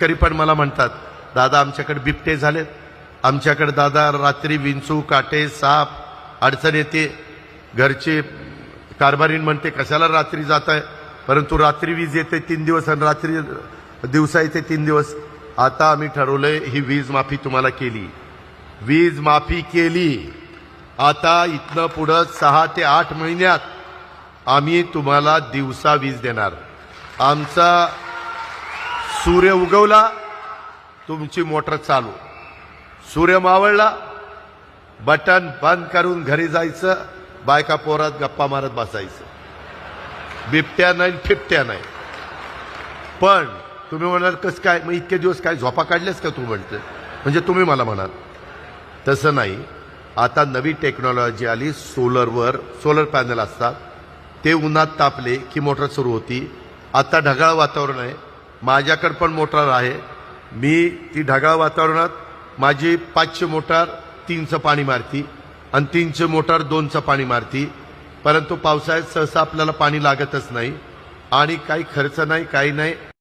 शेतकरी पण मला म्हणतात, दादा आमच्याकडे बिबटे झालेत, आमच्याकडे दादा रात्री विंचू काटे साप अडचण येते. घरचे कारभारीण म्हणते कशाला रात्री जात आहे, परंतु रात्री वीज येते 3 दिवस आणि रात्री दिवसा येते 3 दिवस. आता आम्ही ठरवलंय ही वीज माफी तुम्हाला केली, वीज माफी केली. आता इथनं पुढं 6 ते 8 महिन्यात आम्ही तुम्हाला दिवसा वीज देणार. आमचा सूर्य उगवला तुमची मोटर चालू, सूर्य मावळला बटन बंद करून घरी जायचं, बायका पोरात गप्पा मारत बसायचं. बिबट्या नाही फिबट्या नाही. पण तुम्ही म्हणाल कसं काय, मग इतके दिवस काय झोपा काढल्यास का तू म्हणते, म्हणजे तुम्ही मला म्हणाल तसं नाही. आता नवी टेक्नॉलॉजी आली, सोलर पॅनल असतात, ते उन्हात तापले की मोटर सुरू होती. आता ढगाळ वातावरण आहे, माझ्याकडे पण मोटर आहे, मी ती ढगाळ वातावरणात माझी 500 मोटार 3चं पाणी मारती आणि 300 मोटार 2चं पाणी मारती. परंतु पावसाळ्यात सहसा आपल्याला पाणी लागतच नाही आणि काही खर्च नाही, काही नाही.